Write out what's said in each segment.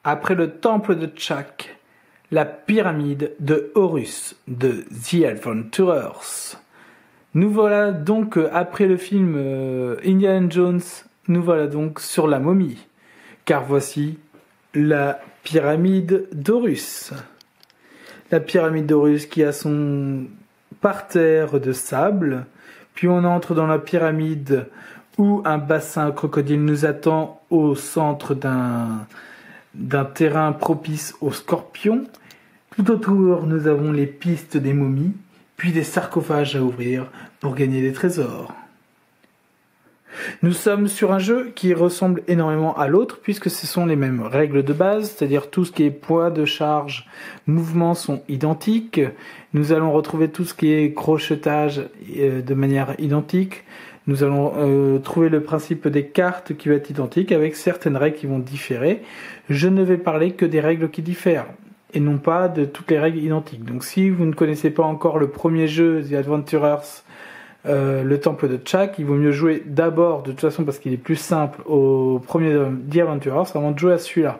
après le temple de Tchak, la pyramide de Horus de The Adventurers. Nous voilà donc, après le film Indiana Jones, nous voilà donc sur la momie. Car voici la pyramide d'Horus. La pyramide d'Horus qui a son parterre de sable. Puis on entre dans la pyramide où un bassin crocodile nous attend au centre d'un terrain propice aux scorpions. Tout autour, nous avons les pistes des momies, puis des sarcophages à ouvrir pour gagner des trésors. Nous sommes sur un jeu qui ressemble énormément à l'autre, puisque ce sont les mêmes règles de base, c'est-à-dire tout ce qui est poids de charge, mouvement sont identiques. Nous allons retrouver tout ce qui est crochetage de manière identique. Nous allons trouver le principe des cartes qui va être identique, avec certaines règles qui vont différer. Je ne vais parler que des règles qui diffèrent, et non pas de toutes les règles identiques. Donc si vous ne connaissez pas encore le premier jeu, The Adventurers, le temple de Tchak, il vaut mieux jouer d'abord, de toute façon parce qu'il est plus simple, au premier The Adventurers avant de jouer à celui-là.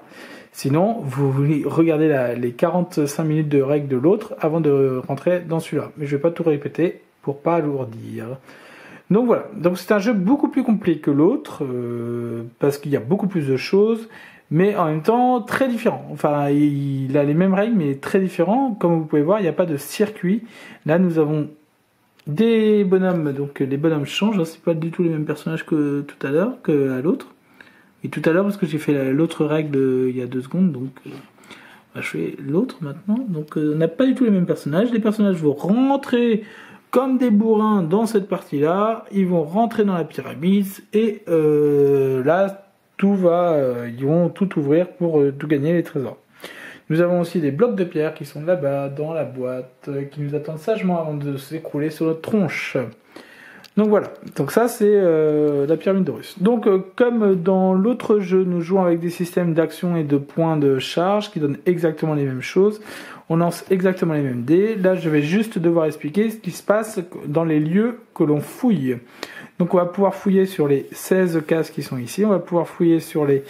Sinon, vous regardez les 45 minutes de règles de l'autre avant de rentrer dans celui-là. Mais je vais pas tout répéter pour pas alourdir. Donc voilà, donc c'est un jeu beaucoup plus compliqué que l'autre, parce qu'il y a beaucoup plus de choses, mais en même temps très différent. Enfin, il a les mêmes règles, mais très différent. Comme vous pouvez voir, il n'y a pas de circuit. Là, nous avons des bonhommes, donc les bonhommes changent, hein, c'est pas du tout les mêmes personnages que tout à l'heure, que à l'autre. Et tout à l'heure, parce que j'ai fait l'autre règle il y a 2 secondes, donc je fais l'autre maintenant. Donc on n'a pas du tout les mêmes personnages. Les personnages vont rentrer comme des bourrins dans cette partie-là, ils vont rentrer dans la pyramide, et là, ils vont tout ouvrir pour tout gagner les trésors. Nous avons aussi des blocs de pierre qui sont là-bas, dans la boîte, qui nous attendent sagement avant de s'écrouler sur notre tronche. Donc voilà, donc ça c'est la pyramide d'Horus. Donc comme dans l'autre jeu, nous jouons avec des systèmes d'action et de points de charge qui donnent exactement les mêmes choses. On lance exactement les mêmes dés. Là, je vais juste devoir expliquer ce qui se passe dans les lieux que l'on fouille. Donc on va pouvoir fouiller sur les 16 cases qui sont ici. On va pouvoir fouiller sur les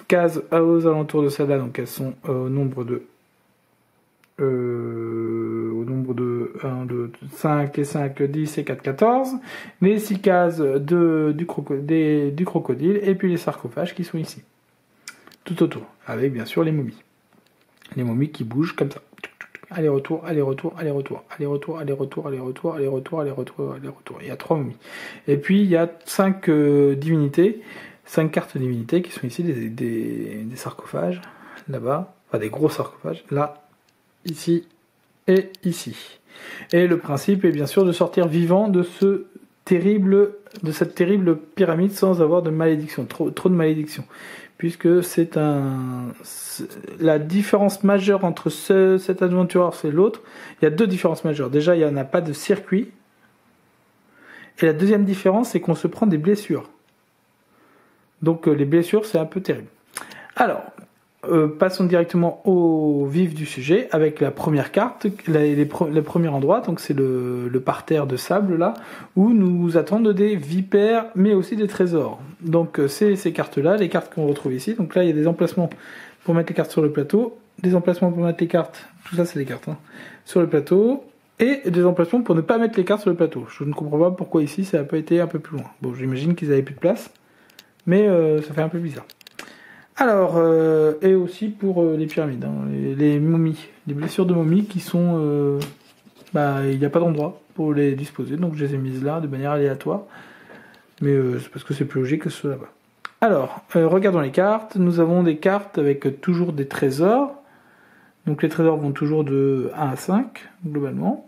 cases aux alentours de celle-là, donc elles sont au nombre de 1, 2, 5 et 5, 10 et 4, 14. Les 6 cases du crocodile et puis les sarcophages qui sont ici. Tout autour, avec bien sûr les momies. Les momies qui bougent comme ça. Aller-retour, aller-retour, aller-retour, aller-retour, aller-retour, aller-retour, aller-retour, aller-retour, aller-retour. Il y a 3 momies. Et puis il y a 5 divinités. 5 cartes divinités qui sont ici, des sarcophages, là-bas, enfin des gros sarcophages, là, ici et ici. Et le principe est bien sûr de sortir vivant de cette terrible pyramide sans avoir de malédiction, trop de malédiction. Puisque c'est la différence majeure entre cet Adventurer et l'autre, il y a 2 différences majeures. Déjà, il n'y en a pas de circuit. Et la deuxième différence, c'est qu'on se prend des blessures. Donc les blessures, c'est un peu terrible. Alors, passons directement au vif du sujet avec la première carte, le premier endroit, donc c'est le parterre de sable là, où nous attendent des vipères, mais aussi des trésors. Donc c'est ces cartes-là, les cartes qu'on retrouve ici. Donc là, il y a des emplacements pour mettre les cartes sur le plateau, des emplacements pour mettre les cartes, tout ça c'est les cartes, sur le plateau, et des emplacements pour ne pas mettre les cartes sur le plateau. Je ne comprends pas pourquoi ici ça n'a pas été un peu plus loin. Bon, j'imagine qu'ils n'avaient plus de place. Mais ça fait un peu bizarre. Alors, et aussi pour les pyramides, les momies, les blessures de momies qui sont... il n'y a pas d'endroit pour les disposer, donc je les ai mises là de manière aléatoire. Mais c'est parce que c'est plus logique que ce soit là-bas. Alors, regardons les cartes. Nous avons des cartes avec toujours des trésors. Donc les trésors vont toujours de 1 à 5, globalement.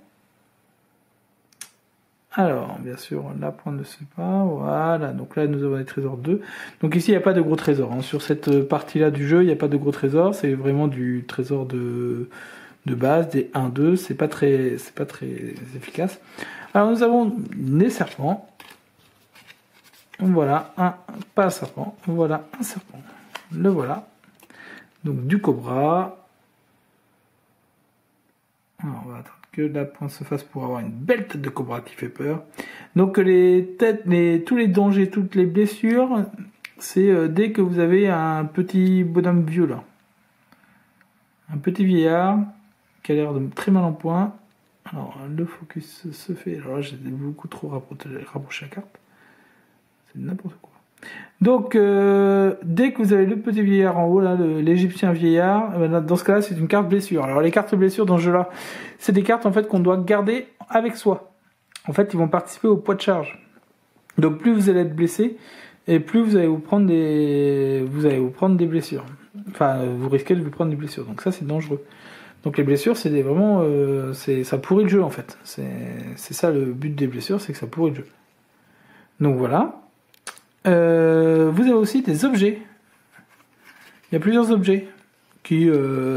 Alors, bien sûr, la pointe ne sait pas, voilà, donc là nous avons des trésors 2. Donc ici il n'y a pas de gros trésors, sur cette partie-là du jeu il n'y a pas de gros trésors, c'est vraiment du trésor de base, des 1-2, c'est pas très efficace. Alors nous avons des serpents, voilà, pas un serpent, voilà un serpent, le voilà, donc du cobra. Alors on va attendre que la pointe se fasse pour avoir une belle tête de cobra qui fait peur. Donc tous les dangers, toutes les blessures, c'est dès que vous avez un petit bonhomme violet. Un petit vieillard qui a l'air de très mal en point. Alors, le focus se fait. Alors là, j'ai beaucoup trop rapproché la carte. C'est n'importe quoi. Donc, dès que vous avez le petit vieillard en haut, là, l'égyptien vieillard, dans ce cas-là, c'est une carte blessure. Alors, les cartes blessures dans ce jeu-là, c'est des cartes en fait qu'on doit garder avec soi. En fait, ils vont participer au poids de charge. Donc, plus vous allez être blessé, et plus vous allez vous prendre des blessures. Enfin, vous risquez de vous prendre des blessures. Donc, ça, c'est dangereux. Donc, les blessures, c'est vraiment, ça pourrit le jeu en fait. C'est ça le but des blessures, c'est que ça pourrit le jeu. Donc voilà. Vous avez aussi des objets. Il y a plusieurs objets qui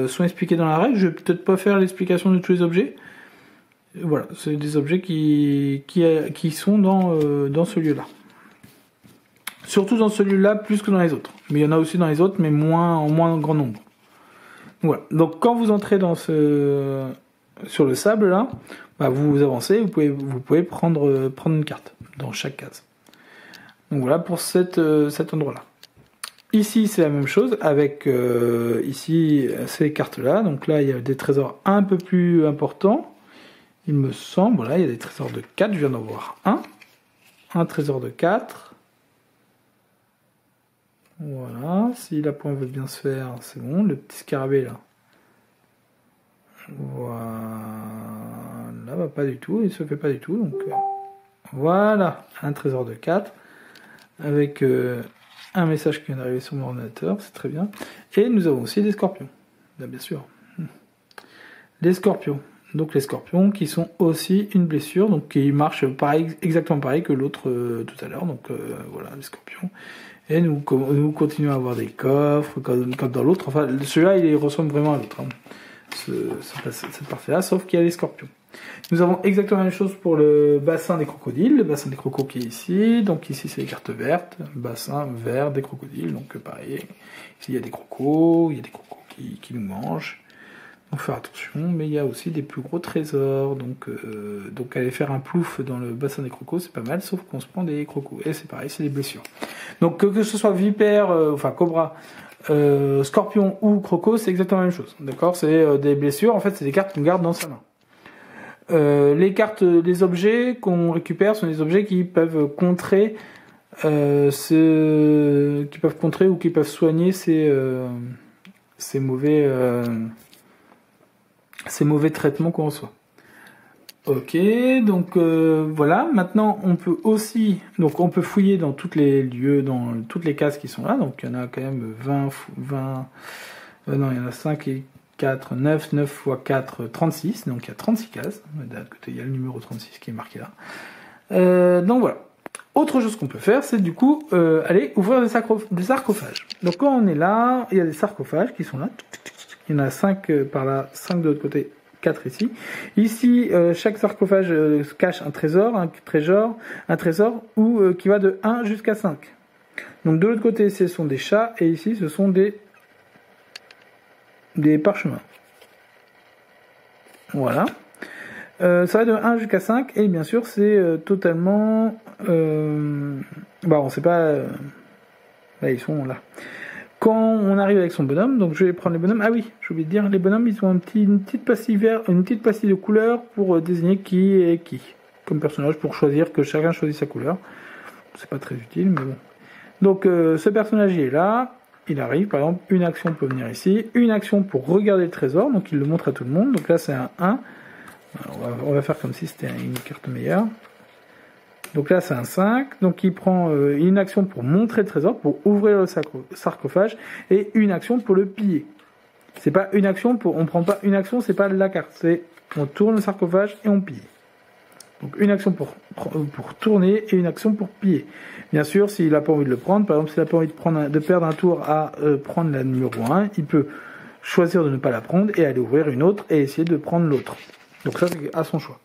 sont expliqués dans la règle. Je vais peut-être pas faire l'explication de tous les objets. Voilà, c'est des objets qui sont dans ce lieu-là. Surtout dans celui-là, plus que dans les autres. Mais il y en a aussi dans les autres, mais en moins grand nombre. Voilà. Donc quand vous entrez sur le sable là, vous avancez, vous pouvez prendre une carte dans chaque case. Donc voilà pour cet endroit-là. Ici c'est la même chose avec ici ces cartes-là. Donc là il y a des trésors un peu plus importants. Il me semble, voilà, il y a des trésors de 4, je viens d'en voir un trésor de 4. Voilà, si la pointe veut bien se faire, c'est bon. Le petit scarabée là. Voilà, pas du tout, il se fait pas du tout. Donc voilà, un trésor de 4 avec un message qui vient d'arriver sur mon ordinateur, c'est très bien. Et nous avons aussi des scorpions, bien sûr. Les scorpions. Donc les scorpions qui sont aussi une blessure, donc qui marchent exactement pareil que l'autre tout à l'heure. Donc voilà, les scorpions. Et nous continuons à avoir des coffres, comme dans l'autre. Enfin, celui-là, il ressemble vraiment à l'autre. Hein. Cette partie-là, sauf qu'il y a les scorpions. Nous avons exactement la même chose pour le bassin des crocodiles. Le bassin des crocos qui est ici. Donc ici, c'est les cartes vertes. Bassin vert des crocodiles. Donc pareil, ici, il y a des crocos. Il y a des crocos qui nous mangent. Donc faire attention, mais il y a aussi des plus gros trésors, donc aller faire un plouf dans le bassin des crocos, c'est pas mal, sauf qu'on se prend des crocos, et c'est pareil, c'est des blessures. Donc que ce soit vipère, cobra, scorpion ou croco, c'est exactement la même chose, d'accord? C'est des blessures, en fait c'est des cartes qu'on garde dans sa main. Les objets qu'on récupère sont des objets qui peuvent contrer, ou qui peuvent soigner ces mauvais traitements qu'on reçoit. Ok, donc voilà. Maintenant, on peut fouiller dans tous les lieux, dans toutes les cases qui sont là. Donc il y en a quand même 20. Non, il y en a 5 et 4, 9 x 4, 36. Donc il y a 36 cases. De l'autre côté, il y a le numéro 36 qui est marqué là. Donc voilà. Autre chose qu'on peut faire, c'est du coup aller ouvrir des sarcophages. Donc quand on est là, il y a des sarcophages qui sont là. Il y en a 5 par là, 5 de l'autre côté, 4 ici. Ici, chaque sarcophage cache un trésor qui va de 1 jusqu'à 5. Donc de l'autre côté, ce sont des chats, et ici, ce sont des parchemins. Voilà. Ça va de 1 jusqu'à 5, et bien sûr, c'est totalement... on ne sait pas... là, ils sont là. Quand on arrive avec son bonhomme, donc je vais prendre les bonhommes. Ah oui, j'ai oublié de dire, les bonhommes, ils ont une petite pastille verte, une petite pastille de couleur pour désigner qui est qui comme personnage, pour choisir, que chacun choisit sa couleur. C'est pas très utile, mais bon. Donc ce personnage il est là, il arrive, par exemple, une action peut venir ici, une action pour regarder le trésor, donc il le montre à tout le monde. Donc là c'est un 1. Alors, on va faire comme si c'était une carte meilleure. Donc là c'est un 5, donc il prend une action pour montrer le trésor, pour ouvrir le sarcophage, et une action pour le piller. C'est pas une action on prend pas une action, c'est pas la carte, c'est on tourne le sarcophage et on pille. Donc une action pour tourner et une action pour piller. Bien sûr, s'il n'a pas envie de le prendre, par exemple s'il n'a pas envie de perdre un tour à prendre la numéro 1, il peut choisir de ne pas la prendre et aller ouvrir une autre et essayer de prendre l'autre. Donc ça c'est à son choix.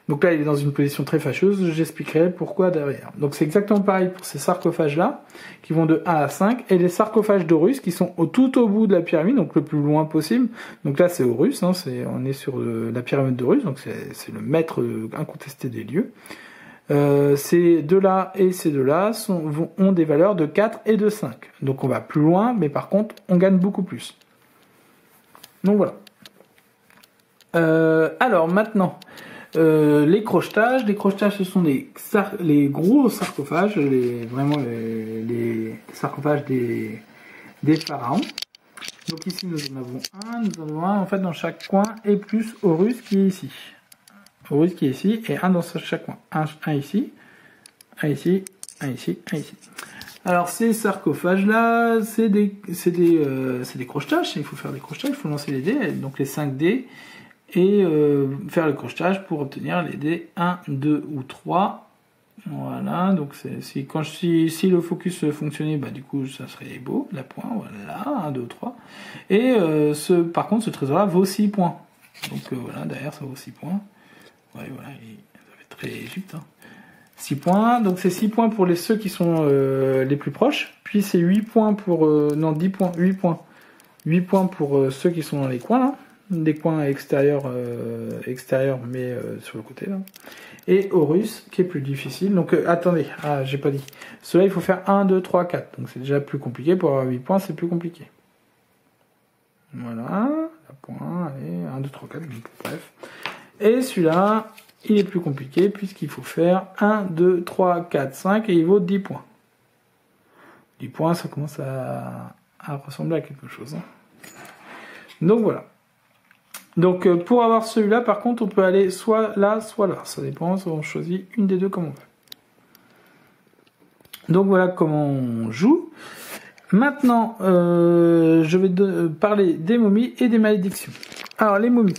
Donc là, il est dans une position très fâcheuse, j'expliquerai pourquoi derrière. Donc c'est exactement pareil pour ces sarcophages-là, qui vont de 1 à 5, et les sarcophages d'Horus, qui sont tout au bout de la pyramide, donc le plus loin possible. Donc là, c'est Horus, on est sur la pyramide d'Horus, donc c'est le maître incontesté des lieux. Ces deux-là et ces deux-là ont des valeurs de 4 et de 5. Donc on va plus loin, mais par contre, on gagne beaucoup plus. Donc voilà. Alors maintenant, les crochetages. Les crochetages, ce sont les gros sarcophages, vraiment les sarcophages des pharaons. Donc ici, nous en avons un en fait dans chaque coin, et plus Horus qui est ici. Horus qui est ici, et un dans chaque coin. Un ici, un ici, un ici, un ici. Alors ces sarcophages-là, c'est des crochetages. Il faut faire des crochetages, il faut lancer les dés, donc les 5 dés, et faire le crochetage pour obtenir les dés 1, 2 ou 3. Voilà, donc si le focus fonctionnait, bah du coup ça serait beau, la pointe, voilà, 1, 2, 3. Et par contre ce trésor-là vaut 6 points. Donc voilà, derrière ça vaut 6 points. Ouais, voilà, ça fait très Égypte. Hein. 6 points, donc c'est 6 points pour ceux qui sont les plus proches, puis c'est 8 points pour... non, 10 points, 8 points. 8 points pour ceux qui sont dans les coins, là. Des coins extérieurs mais sur le côté, là. Et Horus, qui est plus difficile. Donc, attendez, j'ai pas dit. Cela, il faut faire 1, 2, 3, 4. Donc, c'est déjà plus compliqué. Pour avoir 8 points, c'est plus compliqué. Voilà, la point, allez, 1, 2, 3, 4, bref. Et celui-là, il est plus compliqué, puisqu'il faut faire 1, 2, 3, 4, 5, et il vaut 10 points. 10 points, ça commence à ressembler à quelque chose. Hein. Donc, voilà. Donc pour avoir celui-là, par contre, on peut aller soit là. Ça dépend, on choisit une des deux comme on veut. Donc voilà comment on joue. Maintenant, je vais parler des momies et des malédictions. Alors les momies,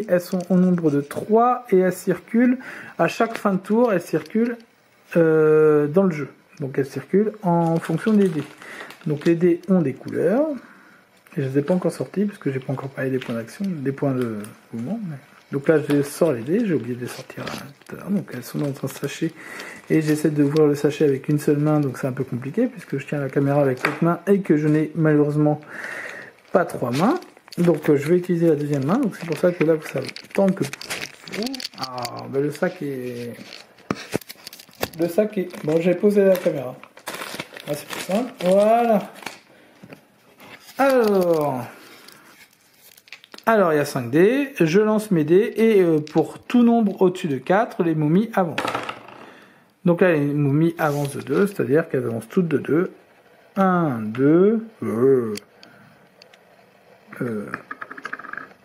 elles sont au nombre de 3 et elles circulent à chaque fin de tour, elles circulent dans le jeu. Donc elles circulent en fonction des dés. Donc les dés ont des couleurs. Et je ne les ai pas encore sortis, parce que j'ai pas encore parlé des points d'action, des points de mouvement. Mais... Donc là, je sors les dés, j'ai oublié de les sortir tout à l'heure, donc elles sont dans un sachet. Et j'essaie de ouvrir le sachet avec une seule main, donc c'est un peu compliqué, puisque je tiens la caméra avec l'autre main, et que je n'ai malheureusement pas 3 mains. Donc je vais utiliser la deuxième main, donc c'est pour ça que là, vous savez, tant que... Ah, ben le sac est... Bon, j'ai posé la caméra. Là, c'est plus simple. Voilà. Alors, il y a 5 dés, je lance mes dés, et pour tout nombre au-dessus de 4, les momies avancent. Donc là, les momies avancent de 2, c'est-à-dire qu'elles avancent toutes de 2. 1, 2,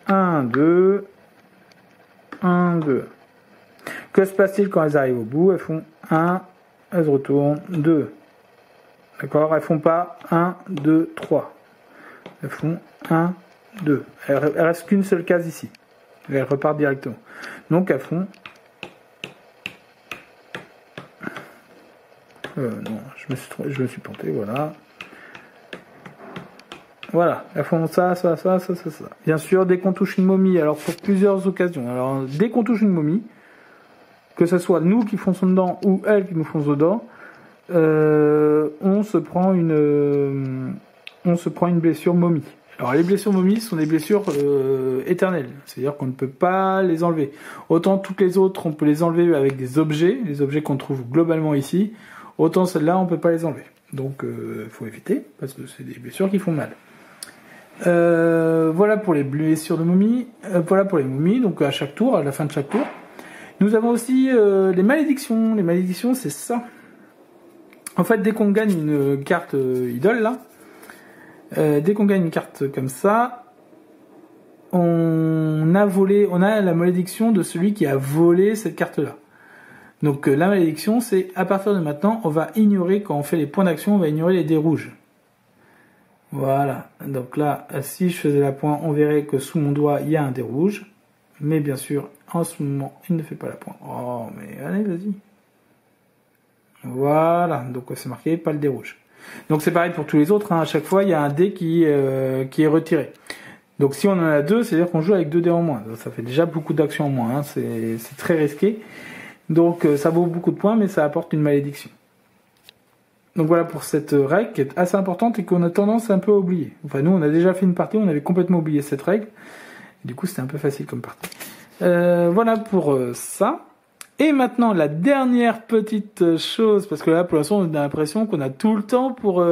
1, 2, 1, 2. Que se passe-t-il quand elles arrivent au bout? Elles font 1, elles se retournent, 2. D'accord? Elles font pas 1, 2, 3. Elles font 1, 2. Elle reste qu'une seule case ici. Elles repartent directement. Donc elles font... non, je me suis planté, voilà. Voilà, elles font ça. Bien sûr, dès qu'on touche une momie, alors pour plusieurs occasions. Alors, dès qu'on touche une momie, que ce soit nous qui fonçons dedans ou elles qui nous foncent dedans, on se prend une blessure momie. Alors les blessures momies sont des blessures éternelles, c'est-à-dire qu'on ne peut pas les enlever. Autant toutes les autres, on peut les enlever avec des objets, les objets qu'on trouve globalement ici, autant celles-là, on ne peut pas les enlever. Donc il faut éviter, parce que c'est des blessures qui font mal. Voilà pour les blessures de momies, voilà pour les momies, donc à chaque tour, à la fin de chaque tour. Nous avons aussi les malédictions. Les malédictions, c'est ça. En fait, dès qu'on gagne une carte idole, là, dès qu'on gagne une carte comme ça, on a la malédiction de celui qui a volé cette carte-là. Donc la malédiction, c'est à partir de maintenant, on va ignorer, quand on fait les points d'action, on va ignorer les dés rouges. Voilà. Donc là, si je faisais la pointe, on verrait que sous mon doigt, il y a un dé rouge. Mais bien sûr, en ce moment, il ne fait pas la pointe. Oh, mais allez, vas-y. Voilà. Donc c'est marqué, pas le dé rouge. Donc c'est pareil pour tous les autres. Hein. À chaque fois, il y a un dé qui est retiré. Donc si on en a 2, c'est-à-dire qu'on joue avec 2 dés en moins. Ça fait déjà beaucoup d'actions en moins. Hein. C'est très risqué. Donc ça vaut beaucoup de points, mais ça apporte une malédiction. Donc voilà pour cette règle qui est assez importante et qu'on a tendance un peu à oublier. Enfin nous, on a déjà fait une partie, on avait complètement oublié cette règle. Du coup, c'était un peu facile comme partie. Voilà pour ça. Et maintenant, la dernière petite chose, parce que là, pour l'instant, on a l'impression qu'on a tout le temps pour...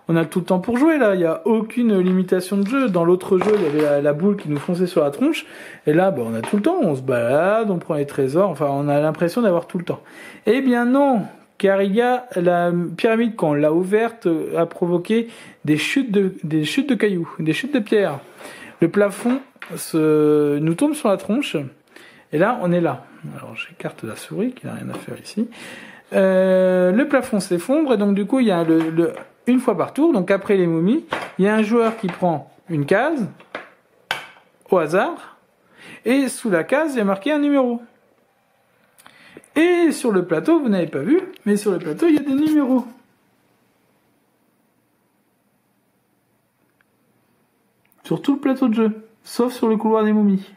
on a tout le temps pour jouer là, il n'y a aucune limitation de jeu. Dans l'autre jeu, il y avait la boule qui nous fonçait sur la tronche, et là, on a tout le temps, on se balade, on prend les trésors, enfin, on a l'impression d'avoir tout le temps. Eh bien non, car il y a la pyramide, quand on l'a ouverte, a provoqué des chutes de cailloux, des chutes de pierres. Le plafond nous tombe sur la tronche, et là, on est là. Alors, j'écarte la souris, qui n'a rien à faire ici. Le plafond s'effondre, et donc du coup, il y a une fois par tour, donc après les momies, il y a un joueur qui prend une case, au hasard, et sous la case, il y a marqué un numéro. Et sur le plateau, vous n'avez pas vu, mais sur le plateau, il y a des numéros. Sur tout le plateau de jeu, sauf sur le couloir des momies.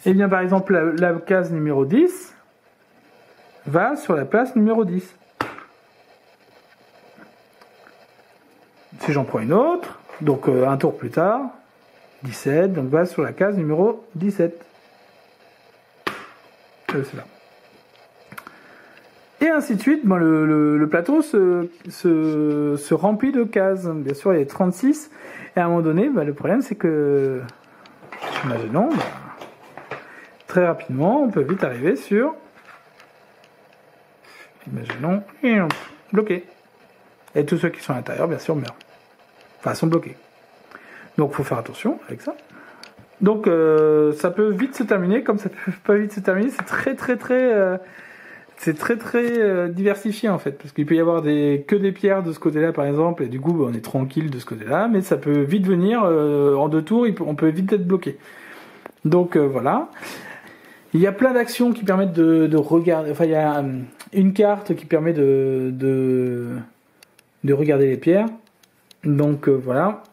Et bien, par exemple, la case numéro 10 va sur la place numéro 10. Si j'en prends une autre, donc un tour plus tard, 17, donc va sur la case numéro 17. C'est là. Et ainsi de suite, le plateau se remplit de cases. Bien sûr, il y a 36. Et à un moment donné, le problème, c'est que, imaginons, très rapidement, on peut vite arriver sur, imaginons, bloqué. Et tous ceux qui sont à l'intérieur, bien sûr, meurent. Enfin, sont bloqués. Donc, il faut faire attention avec ça. Donc, ça peut vite se terminer, comme ça peut pas vite se terminer. C'est très diversifié en fait, parce qu'il peut y avoir que des pierres de ce côté-là par exemple, et du coup on est tranquille de ce côté-là, mais ça peut vite venir, en 2 tours, on peut vite être bloqué. Donc voilà. Il y a plein d'actions qui permettent de regarder, enfin il y a une carte qui permet de regarder les pierres. Donc voilà.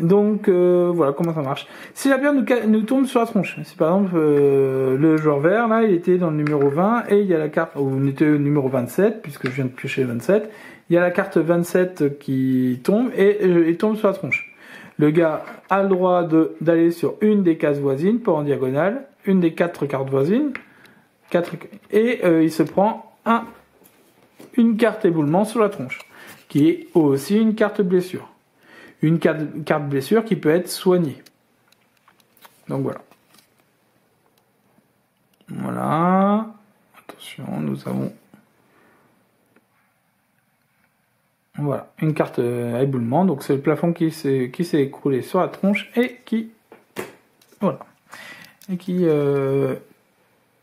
Donc voilà comment ça marche. Si la pierre nous tombe sur la tronche, si par exemple le joueur vert là il était dans le numéro 20 et il y a la carte, ou on était au numéro 27 puisque je viens de piocher 27, il y a la carte 27 qui tombe et il tombe sur la tronche. Le gars a le droit d'aller sur une des cases voisines, pas en diagonale, une des 4 cartes voisines, et il se prend une carte éboulement sur la tronche, qui est aussi une carte blessure. Une carte blessure qui peut être soignée. Donc voilà. Voilà. Attention, nous avons... Voilà, une carte à éboulement. Donc c'est le plafond qui s'est écroulé sur la tronche et qui... Voilà. Et qui...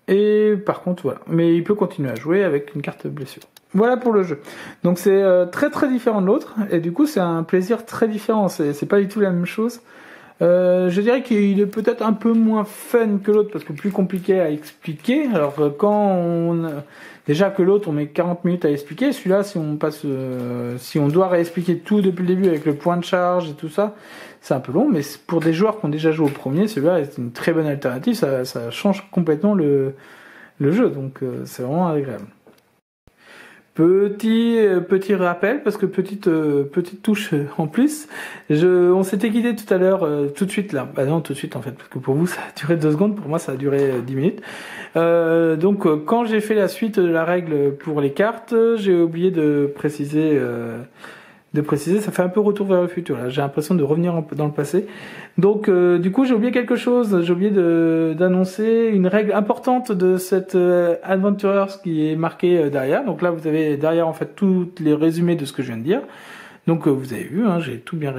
Et par contre, voilà. Mais il peut continuer à jouer avec une carte blessure. Voilà pour le jeu. Donc c'est très différent de l'autre, et du coup c'est un plaisir très différent, c'est pas du tout la même chose. Je dirais qu'il est peut-être un peu moins fun que l'autre, parce que plus compliqué à expliquer. Alors déjà que l'autre on met 40 minutes à expliquer, celui-là si on doit réexpliquer tout depuis le début avec le point de charge et tout ça, c'est un peu long, mais pour des joueurs qui ont déjà joué au premier, celui-là est une très bonne alternative, ça change complètement le jeu, donc c'est vraiment agréable. Petit rappel, parce que petite touche en plus. On s'était quitté tout à l'heure, tout de suite là. Bah non, tout de suite en fait, parce que pour vous ça a duré 2 secondes, pour moi ça a duré 10 minutes. Donc quand j'ai fait la suite de la règle pour les cartes, j'ai oublié de préciser, ça fait un peu retour vers le futur là. J'ai l'impression de revenir dans le passé. Donc du coup j'ai oublié quelque chose, j'ai oublié d'annoncer une règle importante de cette Adventurers qui est marquée derrière. Donc là vous avez derrière en fait tous les résumés de ce que je viens de dire. Donc vous avez vu, hein, j'ai tout bien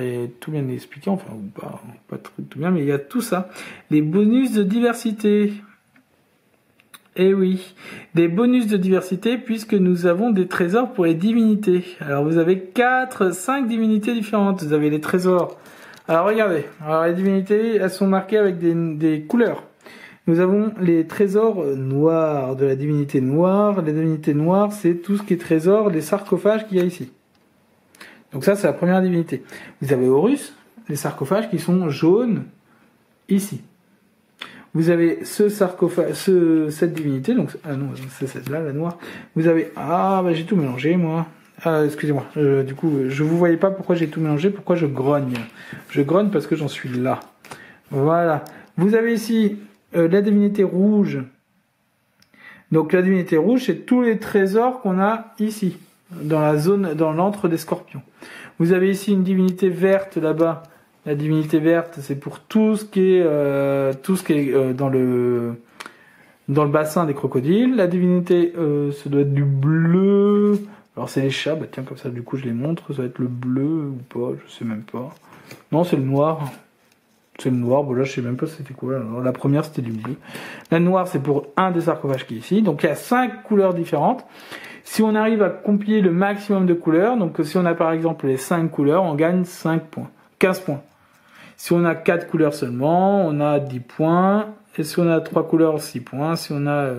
expliqué, enfin pas tout bien, mais il y a tout ça. Les bonus de diversité. Eh oui, des bonus de diversité puisque nous avons des trésors pour les divinités. Alors vous avez 5 divinités différentes. Vous avez les trésors. Alors regardez, les divinités, elles sont marquées avec des couleurs. Nous avons les trésors noirs de la divinité noire. La divinité noire, c'est tout ce qui est trésor des sarcophages qu'il y a ici. Donc ça, c'est la première divinité. Vous avez Horus, les sarcophages qui sont jaunes ici. Vous avez ce sarcophage, cette divinité, donc non, c'est celle-là, la noire. Vous avez j'ai tout mélangé moi. Excusez-moi. Du coup, je vous voyais pas pourquoi j'ai tout mélangé, pourquoi je grogne. Je grogne parce que j'en suis là. Voilà. Vous avez ici la divinité rouge. Donc la divinité rouge, c'est tous les trésors qu'on a ici, dans la zone, dans l'antre des scorpions. Vous avez ici une divinité verte là-bas. La divinité verte, c'est pour tout ce qui est dans le bassin des crocodiles. La divinité, ça doit être du bleu. Alors c'est les chats, bah tiens, comme ça du coup je les montre. Ça va être le bleu ou pas, je sais même pas. Non, c'est le noir. C'est le noir, bon là je sais même pas c'était quoi. Alors, la première c'était du bleu. La noire c'est pour un des sarcophages qui est ici. Donc il y a 5 couleurs différentes. Si on arrive à compiler le maximum de couleurs, donc si on a par exemple les 5 couleurs, on gagne 5 points, 15 points. Si on a 4 couleurs seulement, on a 10 points. Et si on a 3 couleurs, 6 points. Si on a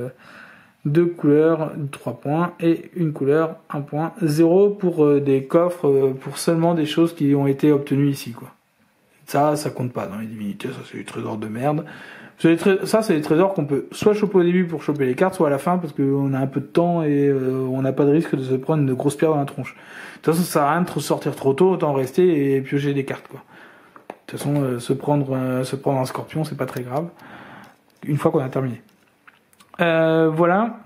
2 couleurs, 3 points. Et une couleur, 1 point. 0 pour des coffres, pour seulement des choses qui ont été obtenues ici, quoi. Ça compte pas dans les divinités. Ça, c'est des trésors de merde. Ça, c'est des trésors qu'on peut soit choper au début pour choper les cartes, soit à la fin parce qu'on a un peu de temps et on n'a pas de risque de se prendre une grosse pierre dans la tronche. De toute façon, ça sert à rien de sortir trop tôt, autant rester et piocher des cartes, quoi. De toute façon, se prendre un scorpion, c'est pas très grave. Une fois qu'on a terminé. Voilà.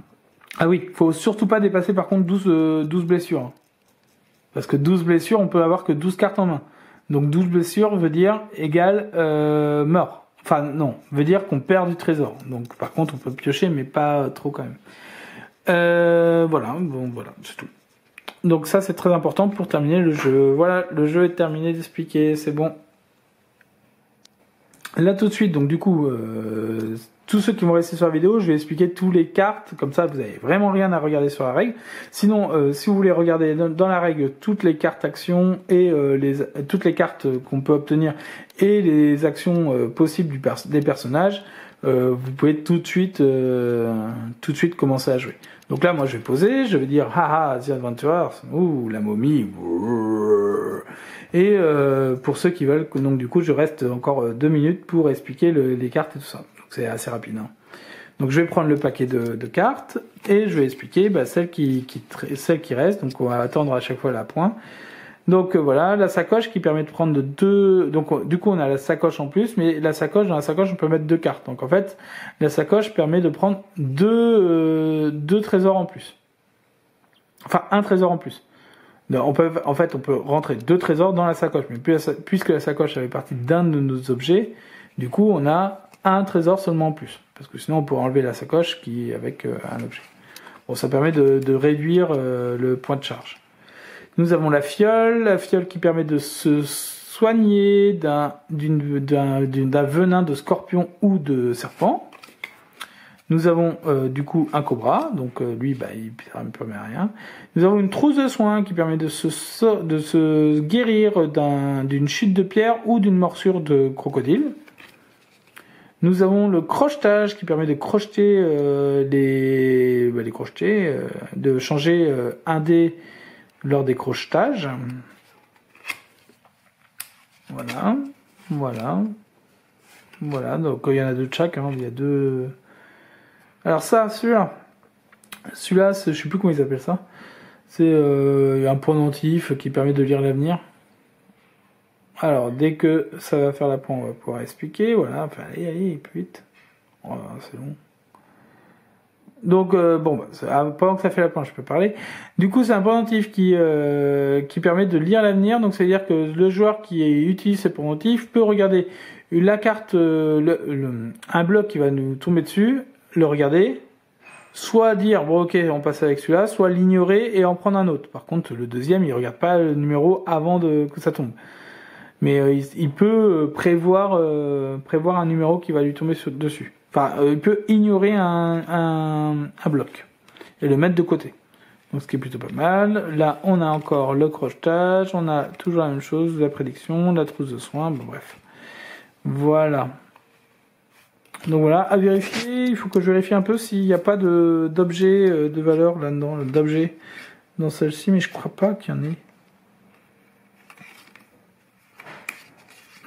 Ah oui, faut surtout pas dépasser par contre 12 blessures. Parce que 12 blessures, on peut avoir que 12 cartes en main. Donc 12 blessures veut dire égale mort. Enfin non, veut dire qu'on perd du trésor. Donc par contre, on peut piocher, mais pas trop quand même. Voilà, bon voilà, c'est tout. Donc ça, c'est très important pour terminer le jeu. Voilà, le jeu est terminé d'expliquer, c'est bon. Là tout de suite, donc du coup, tous ceux qui vont rester sur la vidéo, je vais expliquer toutes les cartes, comme ça vous avez vraiment rien à regarder sur la règle. Sinon, si vous voulez regarder dans la règle toutes les cartes actions et toutes les cartes qu'on peut obtenir et les actions possibles des personnages, vous pouvez tout de suite commencer à jouer. Donc là, moi je vais poser, je vais dire haha, The Adventurers, ouh la momie. Et pour ceux qui veulent, donc du coup je reste encore 2 minutes pour expliquer les cartes et tout ça. Donc c'est assez rapide. Hein. Donc je vais prendre le paquet de cartes et je vais expliquer celles qui restent. Donc on va attendre à chaque fois la point. Donc voilà, la sacoche qui permet de prendre 2. Donc du coup on a la sacoche en plus, mais dans la sacoche on peut mettre 2 cartes. Donc en fait la sacoche permet de prendre 2 trésors en plus. Enfin un trésor en plus. On peut rentrer 2 trésors dans la sacoche, mais puisque la sacoche fait partie d'un de nos objets, du coup on a un trésor seulement en plus, parce que sinon on peut enlever la sacoche qui est avec un objet. Bon, ça permet de réduire le point de charge. Nous avons la fiole qui permet de se soigner d'un venin de scorpion ou de serpent. Nous avons du coup un cobra, donc lui il ne permet à rien. Nous avons une trousse de soins qui permet de se guérir d'une chute de pierre ou d'une morsure de crocodile. Nous avons le crochetage qui permet de crocheter de changer un dé lors des crochetages. Voilà, donc il y en a 2 de chaque, hein, il y a 2... Alors celui-là, je sais plus comment ils appellent ça. C'est un pendentif qui permet de lire l'avenir. Alors, dès que ça va faire la point, on va pouvoir expliquer. Voilà, enfin, allez, plus vite. Voilà, c'est long. Donc, pendant que ça fait la point, je peux parler. Du coup, c'est un pendentif qui permet de lire l'avenir. Donc, c'est-à-dire que le joueur qui utilise ce pendentif peut regarder la carte, un bloc qui va nous tomber dessus, le regarder, soit dire bon ok on passe avec celui-là, soit l'ignorer et en prendre un autre. Par contre le deuxième il regarde pas le numéro avant que ça tombe. Mais il peut prévoir un numéro qui va lui tomber dessus. Enfin il peut ignorer un bloc et le mettre de côté. Donc ce qui est plutôt pas mal. Là on a encore le crochetage, on a toujours la même chose, la prédiction, la trousse de soins, bon bref. Voilà. Donc voilà, à vérifier, il faut que je vérifie un peu s'il n'y a pas d'objet de valeur là-dedans, d'objet dans celle-ci, mais je crois pas qu'il y en ait.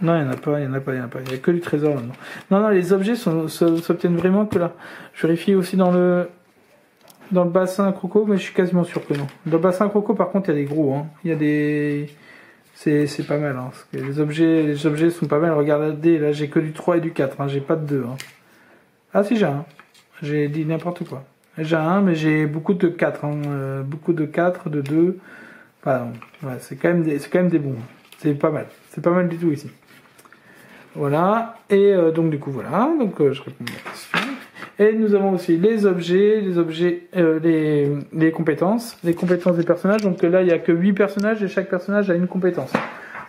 Non, il n'y en a pas, il n'y a que du trésor là-dedans. Non, les objets s'obtiennent vraiment que là. Je vérifie aussi dans le bassin à croco, mais je suis quasiment sûr que non. Dans le bassin à croco, par contre, il y a des gros, hein. Il y a des... C'est pas mal, hein, parce que les objets sont pas mal. Regardez, là j'ai que du 3 et du 4, hein, j'ai pas de 2. Hein. Ah si j'ai un, j'ai dit n'importe quoi. J'ai un, mais j'ai beaucoup de 4, hein, beaucoup de 4, de 2. Pardon. Ouais, c'est quand même des bons. C'est pas mal. C'est pas mal du tout ici. Voilà. Et donc du coup voilà. Donc je réponds à la question. Et nous avons aussi les objets, les compétences des personnages. Donc là il y a que 8 personnages et chaque personnage a une compétence.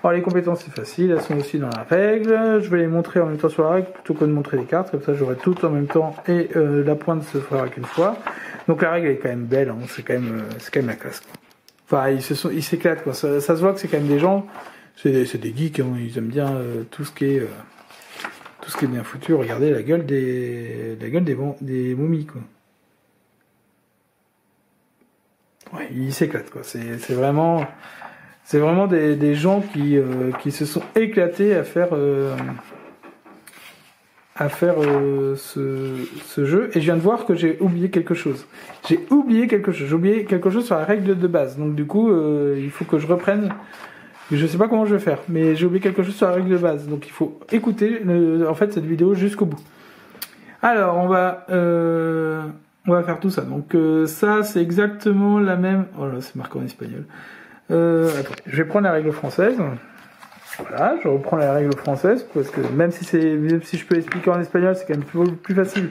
Alors les compétences c'est facile, elles sont aussi dans la règle. Je vais les montrer en même temps sur la règle plutôt que de montrer les cartes, comme ça j'aurai tout en même temps et la pointe se fera qu'une fois. Donc la règle est quand même belle, hein. C'est quand même la classe, quoi. Enfin ils s'éclatent, quoi. Ça se voit que c'est quand même des gens, c'est des geeks, hein. Ils aiment bien tout ce qui est bien foutu. Regardez la gueule des momies, quoi. Ouais, ils s'éclatent, quoi. C'est vraiment des gens qui se sont éclatés à faire ce jeu. Et je viens de voir que j'ai oublié quelque chose. J'ai oublié quelque chose sur la règle de base. Donc du coup, il faut que je reprenne. Je sais pas comment je vais faire, mais j'ai oublié quelque chose sur la règle de base. Donc il faut écouter cette vidéo jusqu'au bout. Alors on va faire tout ça. Donc ça c'est exactement la même. Oh là, c'est marqué en espagnol. Attends, je vais prendre la règle française. Voilà, je reprends la règle française parce que même si je peux l'expliquer en espagnol, c'est quand même plus facile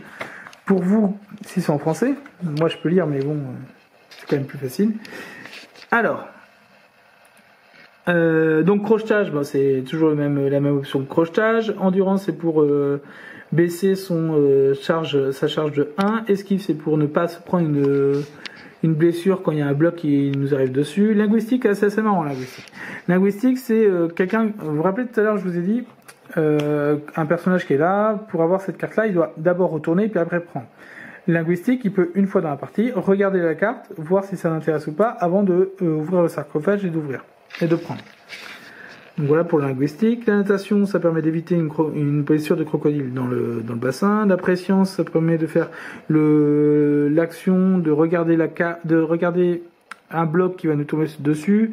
pour vous si c'est en français. Moi je peux lire, mais bon, c'est quand même plus facile. Alors. Donc crochetage, c'est toujours la même option que crochetage. Endurance, c'est pour baisser sa charge de 1. Esquive, c'est pour ne pas se prendre une blessure quand il y a un bloc qui nous arrive dessus. Linguistique, c'est assez marrant. Linguistique, c'est quelqu'un. Vous vous rappelez tout à l'heure, je vous ai dit un personnage qui est là. Pour avoir cette carte-là, il doit d'abord retourner puis après prendre. Linguistique, il peut une fois dans la partie regarder la carte, voir si ça l'intéresse ou pas, avant de ouvrir le sarcophage et d'ouvrir. Et de prendre. Donc voilà pour le linguistique. La natation, ça permet d'éviter une blessure de crocodile dans le bassin. La préscience, ça permet de faire l'action de regarder un bloc qui va nous tomber dessus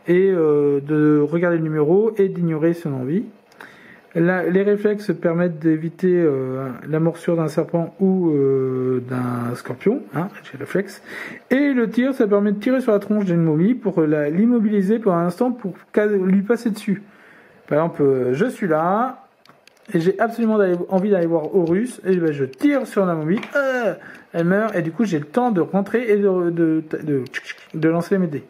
et de regarder le numéro et d'ignorer son envie. Les réflexes permettent d'éviter la morsure d'un serpent ou d'un scorpion, j'ai réflexe. Et le tir, ça permet de tirer sur la tronche d'une momie pour l'immobiliser pour un instant pour lui passer dessus. Par exemple, je suis là et j'ai absolument envie d'aller voir Horus et je tire sur la momie, elle meurt et du coup j'ai le temps de rentrer et de lancer mes dés.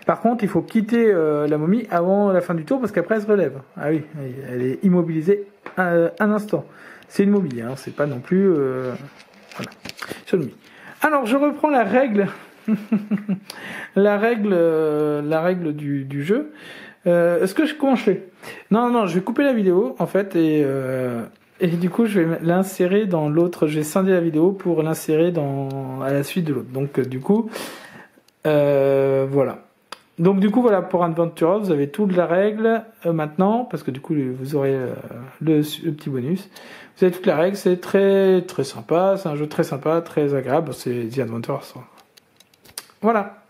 Par contre, il faut quitter la momie avant la fin du tour parce qu'après elle se relève. Ah oui, elle est immobilisée un instant. C'est une momie, c'est pas non plus voilà. C'est une momie. Alors, je reprends la règle, la règle du jeu. Comment je fais ? Non, je vais couper la vidéo en fait et du coup je vais l'insérer dans l'autre. Je vais scinder la vidéo pour l'insérer à la suite de l'autre. Donc du coup, voilà. Donc du coup voilà pour Adventure, vous avez toute la règle maintenant parce que du coup vous aurez le petit bonus. Vous avez toute la règle, c'est très très sympa, c'est un jeu très sympa, très agréable, c'est The Adventure. Voilà.